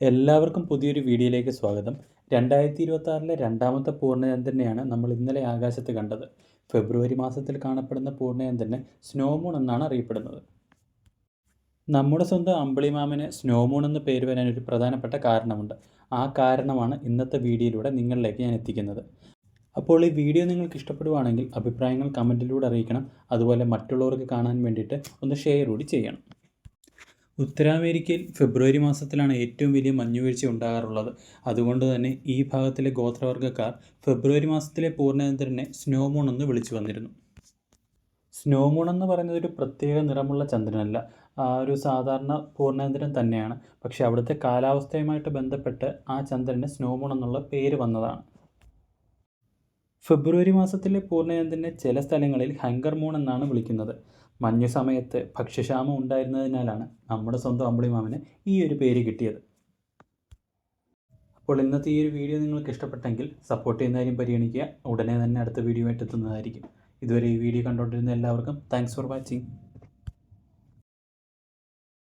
എല്ലാവർക്കും പുതിയൊരു വീഡിയോയിലേക്ക് സ്വാഗതം. 2026 രണ്ടാമത്തെ പൂർണ്ണചന്ദ്രനെയാണ് നമ്മൾ ഇന്നലെ ആകാശത്ത് കണ്ടത്. ഫെബ്രുവരി മാസത്തിൽ കാണപ്പെടുന്ന പൂർണ്ണചന്ദ്രനെ സ്നോ മൂൺ എന്നാണ് അറിയപ്പെടുന്നത്. നമ്മുടെ സ്വന്തം അമ്പിളിമാമന് സ്നോ മൂൺ എന്ന് പേര് വരാൻ ഒരു പ്രധാനപ്പെട്ട കാരണമുണ്ട്. ആ കാരണമാണ് ഇന്നത്തെ വീഡിയോയിലൂടെ നിങ്ങളിലേക്ക് ഞാൻ എത്തിക്കുന്നത്. അപ്പോൾ ഈ വീഡിയോ നിങ്ങൾക്ക് ഇഷ്ടപ്പെടുവാണെങ്കിൽ അഭിപ്രായങ്ങൾ കമൻറ്റിലൂടെ അറിയിക്കണം. അതുപോലെ മറ്റുള്ളവർക്ക് കാണാൻ വേണ്ടിയിട്ട് ഒന്ന് ഷെയർ കൂടി ചെയ്യണം. ഉത്തരാമേരിക്കയിൽ ഫെബ്രുവരി മാസത്തിലാണ് ഏറ്റവും വലിയ മഞ്ഞുവീഴ്ച ഉണ്ടാകാറുള്ളത്. അതുകൊണ്ട് തന്നെ ഈ ഭാഗത്തിലെ ഗോത്രവർഗ്ഗക്കാർ ഫെബ്രുവരി മാസത്തിലെ പൂർണ്ണചന്ദ്രനെ സ്നോ മൂൺ എന്ന് വിളിച്ചു വന്നിരുന്നു. സ്നോ മൂൺ എന്ന് പറയുന്നത് ഒരു പ്രത്യേക നിറമുള്ള ചന്ദ്രനല്ല, ഒരു സാധാരണ പൂർണ്ണചന്ദ്രൻ തന്നെയാണ്. പക്ഷേ അവിടുത്തെ കാലാവസ്ഥയുമായിട്ട് ബന്ധപ്പെട്ട് ആ ചന്ദ്രന് സ്നോ മൂൺ എന്നുള്ള പേര് വന്നതാണ്. ഫെബ്രുവരി മാസത്തിലെ പൂർണ്ണചന്ദ്രനെ ചില സ്ഥലങ്ങളിൽ ഹങ്കർ മൂൺ എന്നാണ് വിളിക്കുന്നത്. മഞ്ഞു സമയത്ത് ഭക്ഷ്യക്ഷാമം ഉണ്ടായിരുന്നതിനാലാണ് നമ്മുടെ സ്വന്തം അമ്പിളിമാമന് ഈ ഒരു പേര് കിട്ടിയത്. അപ്പോൾ ഇന്നത്തെ ഈ ഒരു വീഡിയോ നിങ്ങൾക്ക് ഇഷ്ടപ്പെട്ടെങ്കിൽ സപ്പോർട്ട് ചെയ്യുന്ന കാര്യം പരിഗണിക്കുക. ഉടനെ തന്നെ അടുത്ത വീഡിയോ ആയിട്ട് എത്തുന്നതായിരിക്കും. ഇതുവരെ ഈ വീഡിയോ കണ്ടുകൊണ്ടിരുന്ന എല്ലാവർക്കും താങ്ക്സ് ഫോർ വാച്ചിങ്.